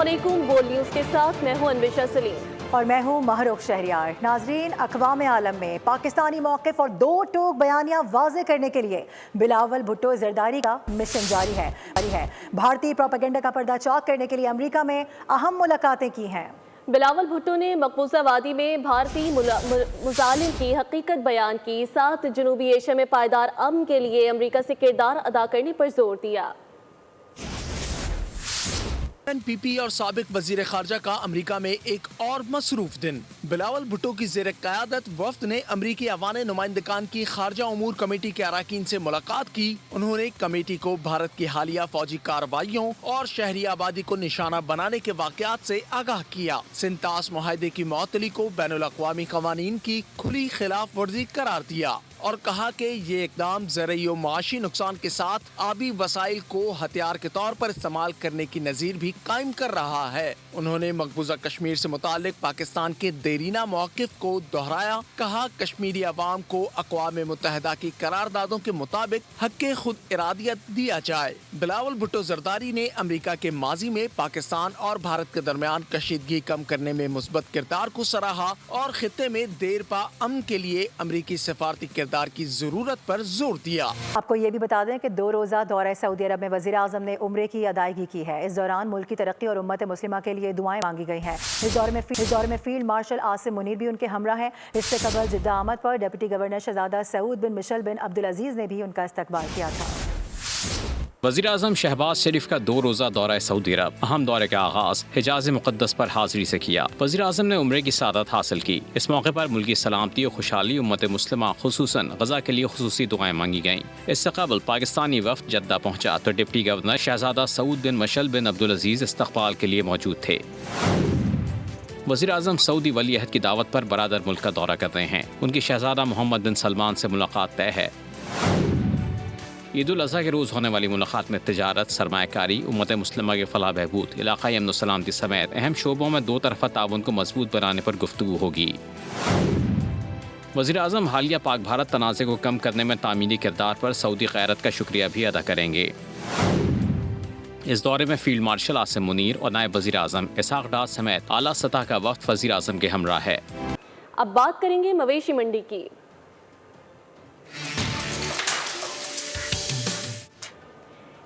अस्सलामुअलैकुम। बोल न्यूज़ के साथ मैं हूं अन्वेषा सलीम और मैं हूं महरूख शहरियार। नाजरीन, अक़वाम आलम में पाकिस्तानी मौक़िफ़ और दो टोक बयानियाँ वाज़े करने के लिए बिलावल भुट्टो ज़रदारी का मिशन जारी है। भारतीय प्रोपेगेंडा का पर्दा चाक करने के लिए अमरीका में अहम मुलाकातें की हैं। बिलावल भुट्टो ने मकबूजा वादी में भारतीय मुजालिम की हकीकत बयान की, साथ जनूबी एशिया में पायदार अमन के लिए अमरीका से किरदार अदा करने पर जोर दिया। एनपीपी और साबिक वजीर खारजा का अमरीका में एक और मसरूफ दिन। बिलावल भुट्टो की जेर क़यादत वफ्द ने अमरीकी अवान नुमाइंदगान की खारजा उमूर कमेटी के अरकान से मुलाकात की। उन्होंने कमेटी को भारत की हालिया फौजी कार्रवाइयों और शहरी आबादी को निशाना बनाने के वाक़यात से आगाह किया। सिंतास मुआहदे की मुअत्तली को बैनुल अक़वामी क़वानीन की खुली खिलाफ वर्जी करार दिया और कहा कि ये इक़दाम ज़रई और माशी नुकसान के साथ आबी वसाइल को हथियार के तौर पर इस्तेमाल करने की नज़ीर भी कायम कर रहा है। उन्होंने मकबूजा कश्मीर से मुतालिक पाकिस्तान के देरीना मौक़िफ़ को दोहराया। कहा, कश्मीरी अवाम को अक़वाम मुत्तहिदा की करारदादों के मुताबिक हक़ खुद इरादियत दिया जाए। बिलावल भुट्टो ज़रदारी ने अमरीका के माजी में पाकिस्तान और भारत के दरमियान कशीदगी कम करने में मुस्बत किरदार को सराहा और खित्ते में देर पा अमन के लिए अमरीकी सिफारती किरदार की जरूरत पर जोर दिया। आपको ये भी बता दें कि 2 रोज़ा दौरा सऊदी अरब में वज़ीर आज़म ने उम्रे की अदायगी की है। इस दौरान मुल्क की तरक्की और उम्मत मुस्लिमा के लिए दुआएं मांगी गई हैं। इस दौर में फील्ड मार्शल आसिम मुनीर भी उनके हमरा हैं। इससे कबल जिद्दा आमद पर डिप्टी गवर्नर शहजादा सऊद बिन मिशेल बिन अब्दुल अजीज़ ने भी उनका इस्तकबाल किया था। वज़ीर आज़म शहबाज शरीफ का 2 रोज़ा दौरा सऊदी अरब अहम दौरे का आगाज़ हिजाज़ मुक़द्दस पर हाज़िरी से किया। वज़ीर आज़म ने उम्रे की सादत हासिल की। इस मौके पर मुल्की सलामती और खुशहाली उम्मत मुस्लिमा खुसूसन गज़ा के लिए खुसूसी दुआएं मांगी गईं। इससे कबल पाकिस्तानी वफ़द जद्दा पहुँचा तो डिप्टी गवर्नर शहजादा सऊद बिन मिशेल बिन अब्दुल अजीज़ इस्तक़बाल के लिए मौजूद थे। वज़ीर आज़म सऊदी वली अहद की दावत पर बरादर मुल्क का दौरा कर रहे हैं। उनकी शहजादा मोहम्मद बिन सलमान से मुलाकात तय है। ईद उल अज़हा के रोज़ होने वाली मुलाकात में तिजारत, सरमायाकारी, उम्मत मुस्लिमा के फलाह बहबूद, इलाक़ाई अमन सलामती समेत अहम शोबों में 2 तरफ़ा ताउन को मजबूत बनाने पर गुफ्तगू होगी। वज़ीर आज़म हालिया पाक भारत तनाज़े को कम करने में तामीनी किरदार पर सऊदी क़यादत का शुक्रिया भी अदा करेंगे। इस दौरे में फील्ड मार्शल आसिम मुनीर और नायब वज़ीर आज़म इसहाक़ डार समेत आला सतह का वफ़द वज़ीर आज़म के हमरा है। अब बात करेंगे मवेशी मंडी की।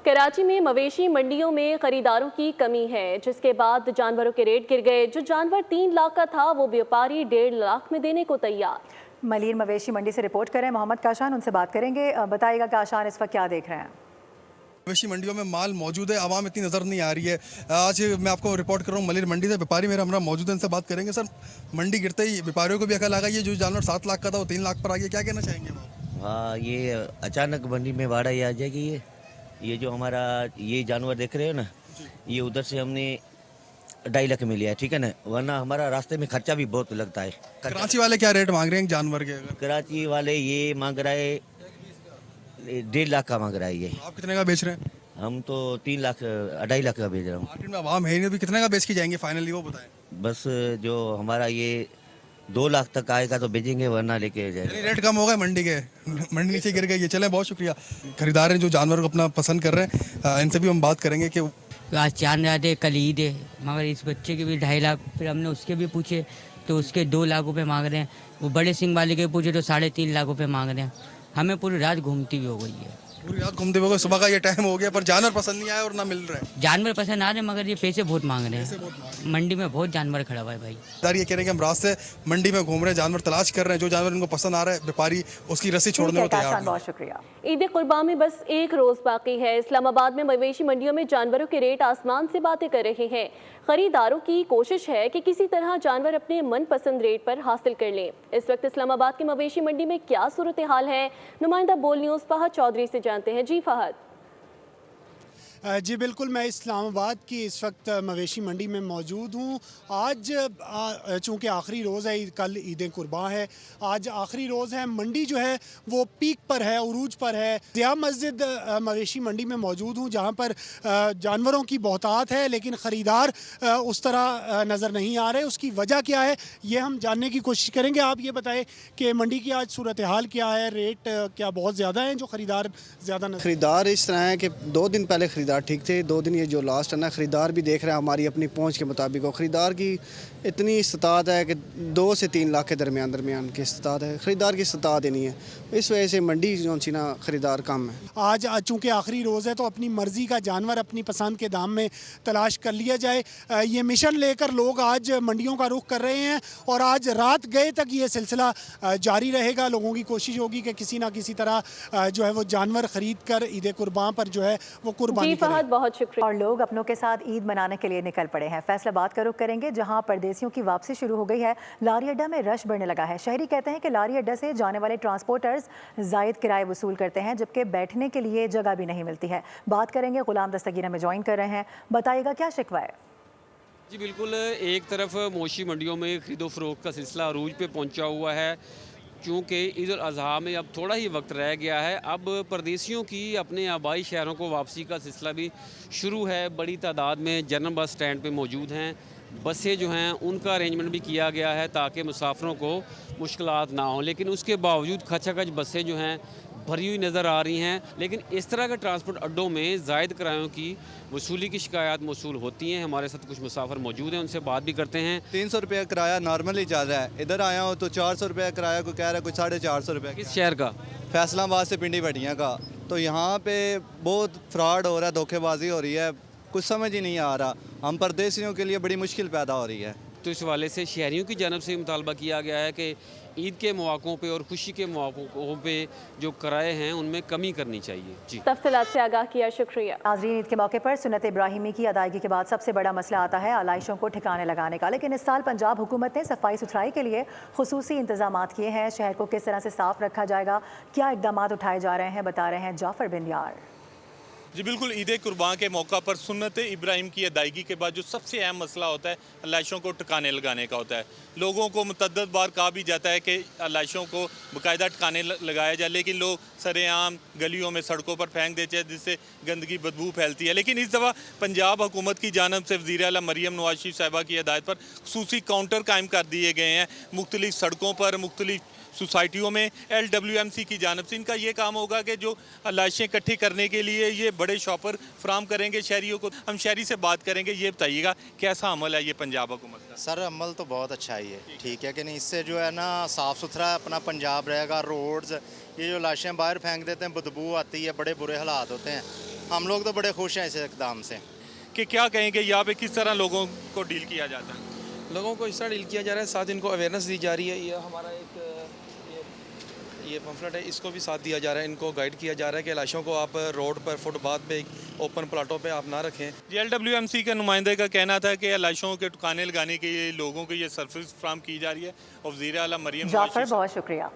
कराची में मवेशी मंडियों में खरीदारों की कमी है, जिसके बाद जानवरों के रेट गिर गए। जो जानवर 3 लाख का था वो व्यापारी 1.5 लाख में देने को तैयार। मलिर मवेशी मंडी से रिपोर्ट करें मोहम्मद काशान, उनसे बात करेंगे। बताइएगा काशान, इस वक्त क्या देख रहे हैं? मवेशी मंडियों में माल मौजूद है, आवाम इतनी नज़र नहीं आ रही है। आज मैं आपको रिपोर्ट कर रहा हूँ मलिर मंडी से। व्यापारी मेरा हमरा मौजूद है, इनसे बात करेंगे। सर, मंडी गिरते ही व्यापारियों को भी अकल आ गई है। जो जानवर 7 लाख का था वो 3 लाख पर आ गया, क्या कहना चाहेंगे? हाँ, ये अचानक मंडी में बाढ़ आ जाएगी। ये जो हमारा ये जानवर देख रहे हो ना, ये उधर से हमने 2.5 लाख में लिया है, ठीक है ना, वरना हमारा रास्ते में खर्चा भी बहुत लगता है। कराची वाले क्या रेट मांग रहे हैं जानवर के? कराची वाले ये मांग रहा है 1.5 लाख का मांग रहा है। ये आप कितने का बेच रहे हैं? हम तो 3 लाख 2.5 लाख का बेच रहा हूँ। मार्केट में आवाम है नहीं, कितने का बेच के जाएंगे फाइनली वो बताएं। बस जो हमारा ये 2 लाख तक आएगा तो बेचेंगे, वरना लेके जाएंगे। रेट कम हो गए मंडी के, मंडी नीचे गिर गई है। चले, बहुत शुक्रिया। खरीदार हैं जो जानवर को अपना पसंद कर रहे हैं, इनसे भी हम बात करेंगे कि आज चांद रात है, कल ईद है, मगर इस बच्चे के भी 2.5 लाख। फिर हमने उसके भी पूछे तो उसके 2 लाख रुपए मांग रहे हैं। वो बड़े सिंह वाले के पूछे तो 3.5 लाख रुपए मांग रहे हैं। हमें पूरी रात घूमती हुई हो गई है। पूरी रात घूमते हुए सुबह का ये टाइम हो गया, पर जानवर पसंद नहीं आया और ना मिल रहा है। जानवर पसंद आ रहे हैं मगर ये पैसे बहुत मांग रहे हैं। मंडी में बहुत जानवर खड़ा हुआ है भाई। ये कह रहे हैं कि हम रात से मंडी में घूम रहे हैं, जानवर तलाश कर रहे हैं, जो जानवर इनको पसंद आ रहा है व्यापारी उसकी रस्सी छोड़ने को तैयार है। बहुत शुक्रिया। ईद कुर्बान में बस 1 रोज बाकी है। इस्लामाबाद में मवेशी मंडियों में जानवरों के रेट आसमान से बातें कर रहे हैं। खरीदारों की कोशिश है कि किसी तरह जानवर अपने मनपसंद रेट पर हासिल कर लें। इस वक्त इस्लामाबाद की मवेशी मंडी में क्या सूरत हाल है, नुमाइंदा बोल न्यूज़ फहद चौधरी से जानते हैं। जी फहद। जी बिल्कुल, मैं इस्लामाबाद की इस वक्त मवेशी मंडी में मौजूद हूँ। आज चूँकि आखिरी रोज़ है, कल ईद कुर्बान है, आज आखिरी रोज़ है। मंडी जो है वो पीक पर है, उरूज पर है। ज़िया मस्जिद मवेशी मंडी में मौजूद हूँ, जहाँ पर जानवरों की बहुतात है लेकिन ख़रीदार उस तरह नज़र नहीं आ रहे। उसकी वजह क्या है ये हम जानने की कोशिश करेंगे। आप ये बताएं कि मंडी की आज सूरत हाल क्या है, रेट क्या बहुत ज़्यादा हैं जो ख़रीदार ज़्यादा? ख़रीदार इस तरह है कि 2 दिन पहले ख़रीदार ठीक थे। 2 दिन ये जो लास्ट है ना, ख़रीदार भी देख रहे हैं हमारी अपनी पहुंच के मुताबिक, और ख़रीदार की इतनी इस्तात है कि 2 से 3 लाख के दरमियान की इस्तात है, ख़रीदार की इस्तात ही नहीं है। इस वजह से मंडी जो सी ना ख़रीदार कम है। आज चूँकि आखिरी रोज़ है तो अपनी मर्ज़ी का जानवर अपनी पसंद के दाम में तलाश कर लिया जाए। ये मिशन लेकर लोग आज मंडियों का रुख कर रहे हैं और आज रात गए तक ये सिलसिला जारी रहेगा। लोगों की कोशिश होगी कि किसी ना किसी तरह जो है वो जानवर ख़रीद कर ईद कुर्बान पर जो है वो कुर्बानी करें। फहद, बहुत शुक्रिया। और लोग अपनों के साथ ईद मनाने के लिए निकल पड़े हैं। फैसलाबाद का रुख करेंगे, जहां परदेसियों की वापसी शुरू हो गई है। लारी अड्डा में रश बढ़ने लगा है। शहरी कहते हैं कि लारी अड्डा से जाने वाले ट्रांसपोर्टर्स जायद किराए वसूल करते हैं, जबकि बैठने के लिए जगह भी नहीं मिलती है। बात करेंगे, गुलाम दस्तगीर हमें ज्वाइन कर रहे हैं। बताइएगा क्या शिकवा है? जी बिल्कुल, एक तरफ मोशी मंडियों में खरीदो फरोख्त का सिलसिला अरूज पे पहुंचा हुआ है। चूँकि ईद उल अज़हा में अब थोड़ा ही वक्त रह गया है, अब परदेसियों की अपने आबाई शहरों को वापसी का सिलसिला भी शुरू है। बड़ी तादाद में जनरल बस स्टैंड पे मौजूद हैं। बसें जो हैं उनका अरेंजमेंट भी किया गया है ताकि मुसाफिरों को मुश्किलात ना हों, लेकिन उसके बावजूद खचाखच बसें जो हैं भरी हुई नज़र आ रही हैं। लेकिन इस तरह के ट्रांसपोर्ट अड्डों में ज़ायद किरायों की वसूली की शिकायत मौसूल होती हैं। हमारे साथ कुछ मुसाफिर मौजूद हैं, उनसे बात भी करते हैं। 300 रुपया किराया नॉर्मली चल रहा है। इधर आया हूँ तो 400 रुपया किराया को कह रहा है, कुछ 450 रुपया। किस शहर का? फैसलाबाद से पिंडी भटियाँ का। तो यहाँ पे बहुत फ्रॉड हो रहा है, धोखेबाजी हो रही है, कुछ समझ ही नहीं आ रहा। हम परदेसियों के लिए बड़ी मुश्किल पैदा हो रही है। तो इस हवाले से शहरियों की जानब से मुतालबा किया गया है कि ईद के मौक़ों पे और खुशी के मौक़ों पे जो किराए हैं उनमें कमी करनी चाहिए। जी, तफसीलात से आगाह किया, शुक्रिया। नाज़रीन, ईद के मौके पर सुन्नत इब्राहिमी की अदायगी के बाद सबसे बड़ा मसला आता है आलाइशों को ठिकाने लगाने का। लेकिन इस साल पंजाब हुकूमत ने सफाई सुथराई के लिए खुसूसी इंतजाम किए हैं। शहर को किस तरह से साफ रखा जाएगा, क्या इकदाम उठाए जा रहे हैं, बता रहे हैं जाफर बिन यार। जी बिल्कुल, ईद कुर्बान के मौका पर सुन्नत इब्राहिम की अदायगी के बाद जो सबसे अहम मसला होता है लाशों को ठिकाने लगाने का होता है। लोगों को मुतअद्दिद बार कहा भी जाता है कि लाशों को बाकायदा ठिकाने लगाया जाए, लेकिन लोग सरेआम गलियों में सड़कों पर फेंक देते हैं, जिससे गंदगी बदबू फैलती है। लेकिन इस दफ़ा पंजाब हुकूमत की जानब से वज़ीर आला मरियम नवाज शरीफ साहिबा की हिदायत पर खुसूसी काउंटर कायम कर दिए गए हैं। मुख्तलिफ सड़कों पर, मुख्तलिफ सोसाइटियों में LWMC की जानब से इनका ये काम होगा कि जो लाशें इकट्ठी करने के लिए ये बड़े शॉपर फ्राहम करेंगे शहरियों को। हम शहरी से बात करेंगे, ये बताइएगा कैसा अमल है ये पंजाब हुकूमत का? सर अमल तो बहुत अच्छा ही है, ठीक है कि नहीं। इससे जो है ना साफ़ सुथरा अपना पंजाब रहेगा। रोड्स, ये जो लाशें बाहर फेंक देते हैं, बदबू आती है, बड़े बुरे हालात होते हैं। हम लोग तो बड़े खुश हैं इस इक़दाम से। कि क्या कहेंगे यहाँ पे किस तरह लोगों को डील किया जाता है? लोगों को इस तरह डील किया जा रहा है, साथ इनको अवेयरनेस दी जा रही है। ये हमारा एक ये पम्फलेट है, इसको भी साथ दिया जा रहा है। इनको गाइड किया जा रहा है कि लाशों को आप रोड पर, फुटपाथ पे, ओपन प्लाटों पे आप ना रखें। LWMC के नुमाइंदे का कहना था कि लाशों के ठिकाने लगाने के लिए लोगों को ये सर्विस फ्राहम की जा रही है। और वज़ीर आला मरियम जाफर, बहुत शुक्रिया।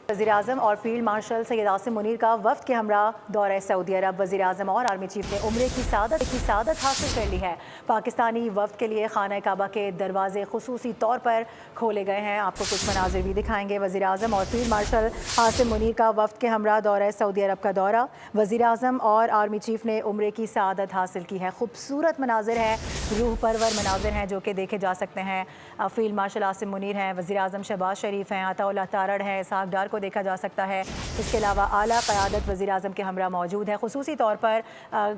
वज़ीर आज़म और फील्ड मार्शल सैयद आसिम मुनीर का वफ्द के हमरा दौरा सऊदी अरब। वज़ीर आज़म और आर्मी चीफ ने उम्रे की सादत हासिल कर ली है। पाकिस्तानी वफ्द के लिए खाना काबा के दरवाजे खुसूसी तौर पर खोले गए हैं। आपको कुछ मनाजिर भी दिखाएंगे। वज़ीर आज़म और फील्ड मार्शल आसिम मुनीर का वफ्द के हमरा दौरा सऊदी अरब का दौरा। वज़ीर आज़म और आर्मी चीफ ने उम्रे की सादत हासिल की है। खूबसूरत मनाजिर हैं, रूह परवर मनाजिर हैं जो कि देखे जा सकते हैं। फील्ड मार्शल आसिम मुनीर हैं, वज़ीर आज़म शहबाज शरीफ हैं, अताउल्लाह तारड़ हैं, इसहाक डार को देखा जा सकता है। इसके अलावा आला क़यादत वज़ीर आज़म के हमरा मौजूद है। खुसूसी तौर पर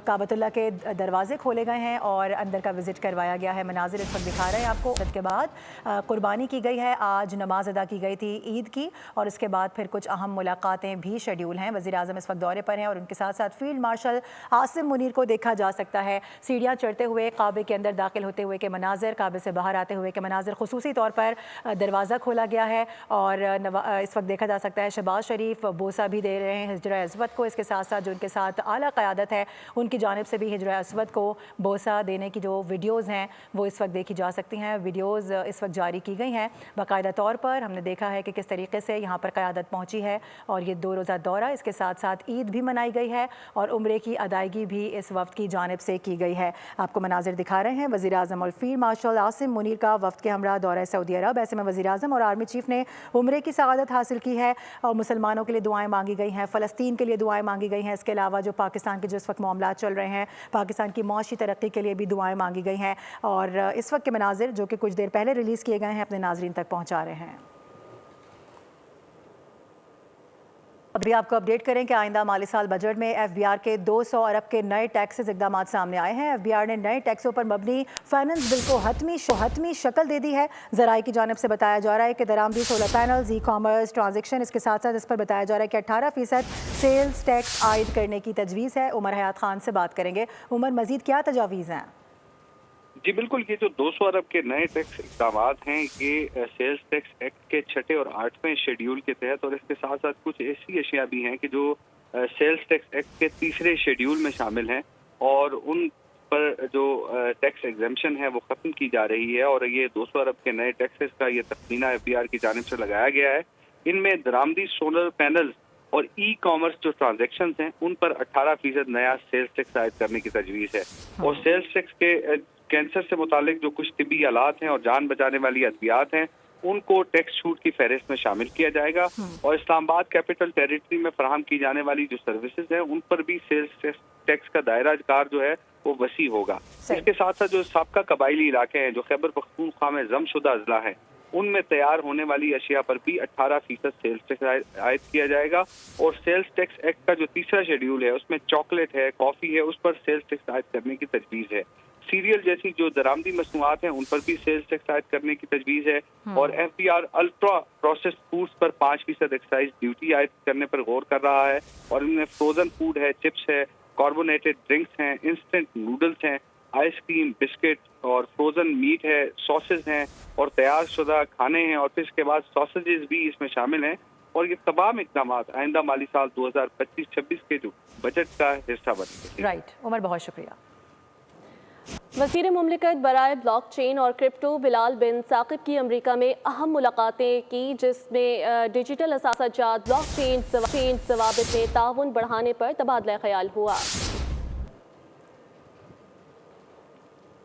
काबतुल्लाह के दरवाजे खोले गए हैं और अंदर का विज़िट करवाया गया है। मनाजिर इस वक्त दिखा रहे हैं आपको। इसके बाद कुर्बानी की गई है, आज नमाज अदा की गई थी ईद की, और इसके बाद फिर कुछ अहम मुलाकातें भी शेड्यूल हैं। वज़ीर आज़म इस वक्त दौरे पर हैं और उनके साथ साथ फील्ड मार्शल आसिम मुनीर को देखा जा सकता है सीढ़ियाँ चढ़ते हुए, काबे के अंदर दाखिल होते हुए के मनाजिर, काबे से बाहर आते हुए के मनाजिर। खुसूसी तौर पर दरवाज़ा खोला गया है और इस वक्त देखा जा सकता है शहबाज शरीफ बोसा भी दे रहे हैं हिजरा अस्वद को। इसके साथ साथ जो उनके साथ आला क़यादत है उनकी जानिब से भी हिजरा अस्वद को बोसा देने की जो वीडियोज़ हैं वो इस वक्त देखी जा सकती हैं। वीडियोज़ इस वक्त जारी की गई हैं बाकायदा तौर पर। हमने देखा है कि किस तरीके से यहाँ पर क़यादत पहुँची है और ये 2 रोज़ा दौरा, इसके साथ साथ ईद भी मनाई गई है और उम्रे की अदायगी भी इस वफ्द की जानिब से की गई है। आपको मनाजिर दिखा रहे हैं वज़ीर आज़म और फील्ड मार्शल आसिम मुनीर का वफ्द के हमरा दौरा सऊदी अरब। ऐसे में वज़ीर आज़म और आर्मी चीफ ने उम्रे की सआदत हासिल की है और मुसलमानों के लिए दुआएं मांगी गई हैं, फ़लस्तीन के लिए दुआएं मांगी गई हैं। इसके अलावा जो पाकिस्तान के जिस वक्त मामला चल रहे हैं, पाकिस्तान की मौशी तरक्की के लिए भी दुआएं मांगी गई हैं और इस वक्त के मनाजिर जो कि कुछ देर पहले रिलीज़ किए गए हैं अपने नाजरीन तक पहुँचा रहे हैं। अभी आपको अपडेट करें कि आइंदा माली साल बजट में FBR के 200 अरब के नए टैक्सेस इकदाम सामने आए हैं। FBR ने नए टैक्सों पर मबनी फाइनेंस बिल को हतमी शक्ल दे दी है। ज़राए की जानिब से बताया जा रहा है कि दरामदी सोलर पैनल्स, ई-कॉमर्स, ट्रांजेक्शन, इसके साथ साथ इस पर बताया जा रहा है कि 18% सेल्स टैक्स आयद करने की तजवीज़ है। उमर हयात खान से बात करेंगे। उमर, मजीद क्या तजावीज़ हैं? जी बिल्कुल, ये जो 200 अरब के नए टैक्स इक़दाम हैं ये सेल्स टैक्स एक्ट के 6 और 8वें शेड्यूल के तहत, और इसके साथ साथ कुछ ऐसी अशिया भी हैं कि जो सेल्स टैक्स एक्ट के 3रे शेड्यूल में शामिल हैं और उन पर जो टैक्स एग्जेम्पशन है वो ख़त्म की जा रही है। और ये 200 अरब के नए टैक्सेस का ये तखमीना FBR की जानिब से लगाया गया है। इनमें दरामदी सोलर पैनल्स और ई-कॉमर्स जो ट्रांजेक्शन हैं उन पर 18% नया सेल्स टैक्स आयद करने की तजवीज़ है। और सेल्स टैक्स के कैंसर से मुतालिक जो कुछ तिब्बी आलात हैं और जान बचाने वाली अद्वियात हैं उनको टैक्स छूट की फहरिस्त में शामिल किया जाएगा। और इस्लामाबाद कैपिटल टेरिटरी में फराहम की जाने वाली जो सर्विसेज हैं उन पर भी सेल्स टैक्स का दायरा कार जो है वो वसी होगा। इसके साथ साथ जो साबका कबायली इलाके हैं, जो खैबर पख्तूनख्वा में जमशुदा अजला है, उनमें तैयार होने वाली अशिया पर भी 18% सेल्स टैक्स आयद किया जाएगा। और सेल्स टैक्स एक्ट का जो 3रा शेड्यूल है उसमें चॉकलेट है, कॉफ़ी है, उस पर सेल्स टैक्स आयद करने की तजवीज़ है। सीरियल जैसी जो दरामदी मसनूआत हैं उन पर भी सेल्स टैक्स आयद करने की तजवीज़ है। और FBR अल्ट्रा प्रोसेस्ड फूड्स पर 5% एक्साइज ड्यूटी आयद करने पर गौर कर रहा है। और इनमें फ्रोजन फूड है, चिप्स है, कार्बोनेटेड ड्रिंक्स हैं, इंस्टेंट नूडल्स हैं, आइसक्रीम, बिस्किट और फ्रोजन मीट है, सॉसेज हैं और तैयार शुदा खाने हैं। और फिर इसके बाद सॉसेजेस भी इसमें शामिल हैं। और ये तमाम इक़दाम आइंदा माली साल 2025-26 के जो बजट का हिस्सा बनेंगे। राइट उमर, बहुत शुक्रिया। वज़ीर मुमलिकत बराए ब्लॉकचेन और क्रिप्टो बिलाल बिन साकिब की अमेरिका में अहम मुलाकातें की, जिसमें डिजिटल असासाजात ब्लॉकचेन ज़वाबित में ताउन बढ़ाने पर तबादला ख्याल हुआ।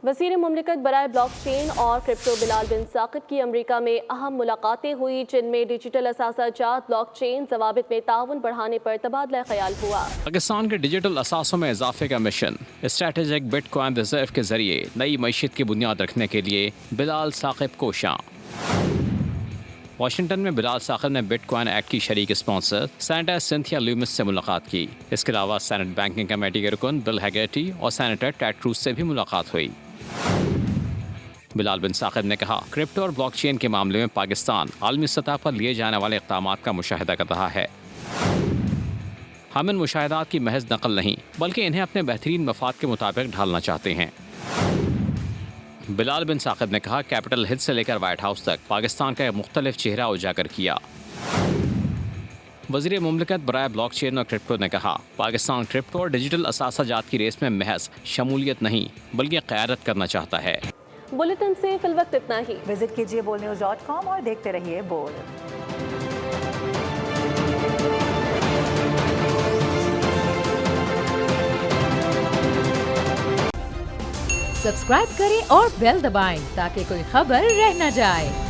वज़ीर मुमलिकत बराए ब्लॉकचेन और क्रिप्टो बिलाल बिन साकिब की अमेरिका में अहम मुलाकातें हुई, जिनमें डिजिटल असासाजात ब्लॉकचेन ज़वाबित में ताउन बढ़ाने पर तबादला ख्याल हुआ। पाकिस्तान के डिजिटल असासों में इजाफे का मिशन स्ट्रैटेजिक बिटकॉइन रिजर्व के जरिए नई मईशत की बुनियाद रखने के लिए बिलाल साकिब कोशां। वाशिंगटन में बिलाल साकिब ने बिटकॉइन एक्ट की शरीक स्पॉन्सर सेनेटर सिंथिया लूमिस से मुलाकात की। इसके अलावा सेनेट बैंकिंग कमेटी के रुकन बिल हैगर्टी और सेनेटर टेड क्रूज से भी मुलाकात हुई। बिलाल बिन साकिब ने कहा, क्रिप्टो और ब्लॉकचेन के मामले में पाकिस्तान आलमी सतह पर लिए जाने वाले इक़दामात का मुशाहिदा कर रहा है। हम इन मुशाहिदात की महज नकल नहीं बल्कि इन्हें अपने बेहतरीन मफाद के मुताबिक ढालना चाहते हैं। बिलाल बिन साकिब ने कहा, कैपिटल हिल से लेकर व्हाइट हाउस तक पाकिस्तान का एक मुख्तलिफ चेहरा उजागर किया। वज़ीर मुमलिकत बराए ब्लॉकचेन और क्रिप्टो ने कहा, पाकिस्तान क्रिप्टो और डिजिटल असासाजात की रेस में महज शमूलियत नहीं बल्कि क़यादत करना चाहता है। बुलेटिन से फिलवक्त इतना ही। विजिट कीजिए bolnews.com और देखते रहिए बोल। सब्सक्राइब करें और बेल दबाएं ताकि कोई खबर रह न जाए।